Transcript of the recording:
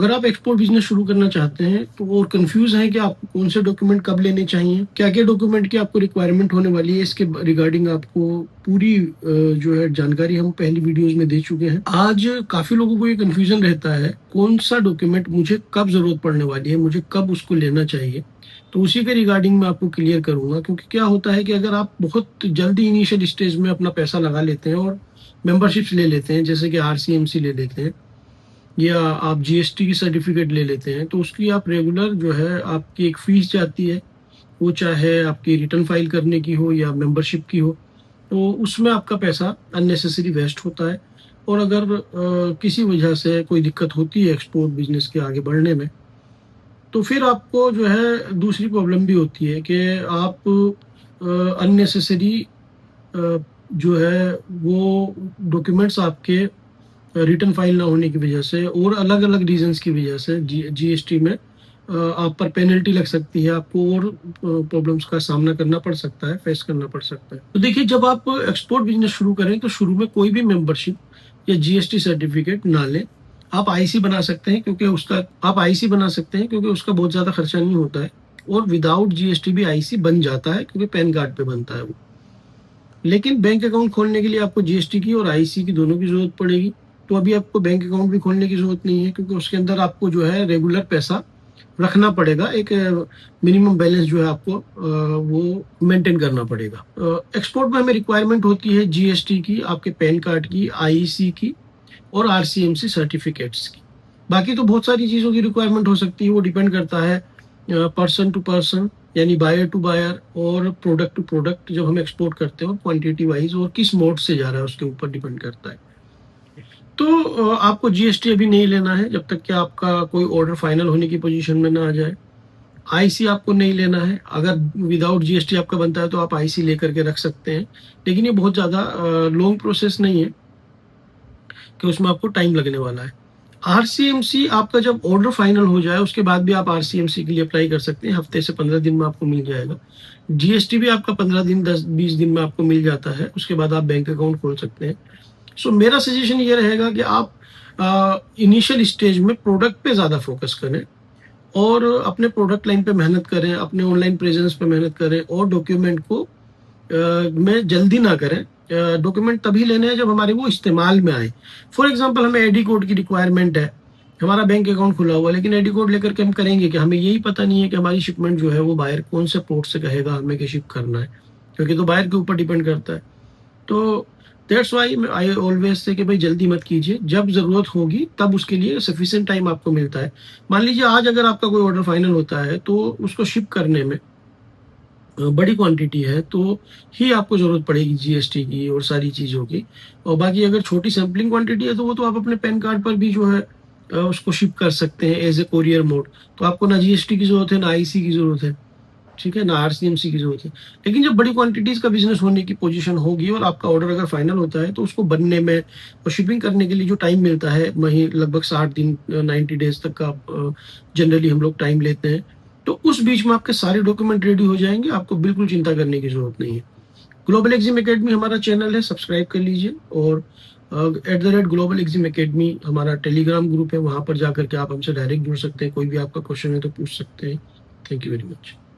अगर आप export business शुरू करना चाहते हैं तो और कंफ्यूज हैं कि आपको कौन से डॉक्यूमेंट कब लेने चाहिए, क्या क्या डॉक्यूमेंट की आपको रिक्वायरमेंट होने वाली है, इसके रिगार्डिंग आपको पूरी जो है जानकारी हम पहली वीडियोस में दे चुके हैं। आज काफ़ी लोगों को ये कंफ्यूजन रहता है कौन सा डॉक्यूमेंट मुझे कब ज़रूरत पड़ने वाली है, मुझे कब उसको लेना चाहिए। तो उसी के रिगार्डिंग मैं आपको क्लियर करूँगा, क्योंकि क्या होता है कि अगर आप बहुत जल्दी इनिशियल स्टेज में अपना पैसा लगा लेते हैं और मेंबरशिप्स ले लेते हैं, जैसे कि आरसीएमसी ले लेते हैं या आप जीएसटी की सर्टिफिकेट ले लेते हैं, तो उसकी आप रेगुलर जो है आपकी एक फ़ीस जाती है, वो चाहे आपकी रिटर्न फाइल करने की हो या मेंबरशिप की हो, तो उसमें आपका पैसा अननेसेसरी वेस्ट होता है। और अगर किसी वजह से कोई दिक्कत होती है एक्सपोर्ट बिजनेस के आगे बढ़ने में, तो फिर आपको जो है दूसरी प्रॉब्लम भी होती है कि आप अननेसेसरी जो है वो डॉक्यूमेंट्स आपके रिटर्न फाइल ना होने की वजह से और अलग-अलग रीज़न्स की वजह से जीएसटी में आप पर पेनल्टी लग सकती है, आपको और प्रॉब्लम्स का सामना करना पड़ सकता है, फेस करना पड़ सकता है। तो देखिए, जब आप एक्सपोर्ट बिज़नेस शुरू करें तो शुरू में कोई भी मेंबरशिप या जीएसटी सर्टिफिकेट ना लें। आप आईसी बना सकते हैं क्योंकि उसका बहुत ज़्यादा खर्चा नहीं होता है और विदाउट जीएसटी भी आईसी बन जाता है क्योंकि पैन कार्ड पे बनता है वो। लेकिन बैंक अकाउंट खोलने के लिए आपको जीएसटी की और आईसी की दोनों की ज़रूरत पड़ेगी। तो अभी आपको बैंक अकाउंट भी खोलने की ज़रूरत नहीं है क्योंकि उसके अंदर आपको जो है रेगुलर पैसा रखना पड़ेगा। एक मिनिमम बैलेंस जो है आपको वो मेंटेन करना पड़ेगा। एक्सपोर्ट में हमें रिक्वायरमेंट होती है जीएसटी की, आपके पैन कार्ड की, आईसी की और आरसीएमसी सर्टिफिकेट्स की। बाकी तो बहुत सारी चीज़ों की रिक्वायरमेंट हो सकती है, वो डिपेंड करता है पर्सन टू पर्सन, यानी बायर टू बायर और प्रोडक्ट टू प्रोडक्ट जब हम एक्सपोर्ट करते हैं, क्वांटिटी वाइज और किस मोड से जा रहा है उसके ऊपर डिपेंड करता है। तो आपको जीएसटी अभी नहीं लेना है जब तक कि आपका कोई ऑर्डर फाइनल होने की पोजीशन में ना आ जाए। आईसी आपको नहीं लेना है। अगर विदाउट जीएसटी आपका बनता है तो आप आईसी लेकर के रख सकते हैं, लेकिन ये बहुत ज़्यादा लॉन्ग प्रोसेस नहीं है कि उसमें आपको टाइम लगने वाला है। आरसीएमसी आपका जब ऑर्डर फाइनल हो जाए उसके बाद भी आप आरसीएमसी के लिए अप्लाई कर सकते हैं। हफ्ते से 15 दिन में आपको मिल जाएगा। जीएसटी भी आपका 15 दिन 10-20 दिन में आपको मिल जाता है। उसके बाद आप बैंक अकाउंट खोल सकते हैं। सो मेरा सजेशन ये रहेगा कि आप इनिशियल स्टेज में प्रोडक्ट पे ज़्यादा फोकस करें और अपने प्रोडक्ट लाइन पे मेहनत करें, अपने ऑनलाइन प्रेजेंस पे मेहनत करें और डॉक्यूमेंट को में जल्दी ना करें। डॉक्यूमेंट तभी लेने हैं जब हमारे वो इस्तेमाल में आए। फॉर एग्जांपल, हमें आईडी कोड की रिक्वायरमेंट है, हमारा बैंक अकाउंट खुला हुआ है, लेकिन आईडी कोड लेकर के हम करेंगे कि हमें यही पता नहीं है कि हमारी शिपमेंट जो है वो बायर कौन से पोर्ट से कहेगा हमें कि शिप करना है, क्योंकि तो बायर के ऊपर डिपेंड करता है। तो that's why I always say कि भाई जल्दी मत कीजिए, जब ज़रूरत होगी तब उसके लिए सफिशिएंट टाइम आपको मिलता है। मान लीजिए आज अगर आपका कोई ऑर्डर फाइनल होता है तो उसको शिप करने में बड़ी क्वांटिटी है तो ही आपको ज़रूरत पड़ेगी जीएसटी की और सारी चीज़ों की। और बाकी अगर छोटी सैम्पलिंग क्वांटिटी है तो वो तो आप अपने पैन कार्ड पर भी जो है उसको शिप कर सकते हैं एज ए कोरियर मोड। तो आपको ना जीएसटी की ज़रूरत है, ना आईसी की ज़रूरत है, ठीक है, ना आरसीएमसी की ज़रूरत है। लेकिन जब बड़ी क्वांटिटीज़ का बिज़नेस होने की पोजीशन होगी और आपका ऑर्डर अगर फाइनल होता है तो उसको बनने में और शिपिंग करने के लिए जो टाइम मिलता है वही लगभग 60 दिन 90 डेज़ तक का जनरली हम लोग टाइम लेते हैं। तो उस बीच में आपके सारे डॉक्यूमेंट रेडी हो जाएँगे, आपको बिल्कुल चिंता करने की ज़रूरत नहीं है। ग्लोबल एक्जिम अकेडमी हमारा चैनल है, सब्सक्राइब कर लीजिए और @ग्लोबल एक्जिम अकेडमी हमारा टेलीग्राम ग्रुप है, वहाँ पर जाकर के आप हमसे डायरेक्ट जुड़ सकते हैं। कोई भी आपका क्वेश्चन है तो पूछ सकते हैं। Thank you very much.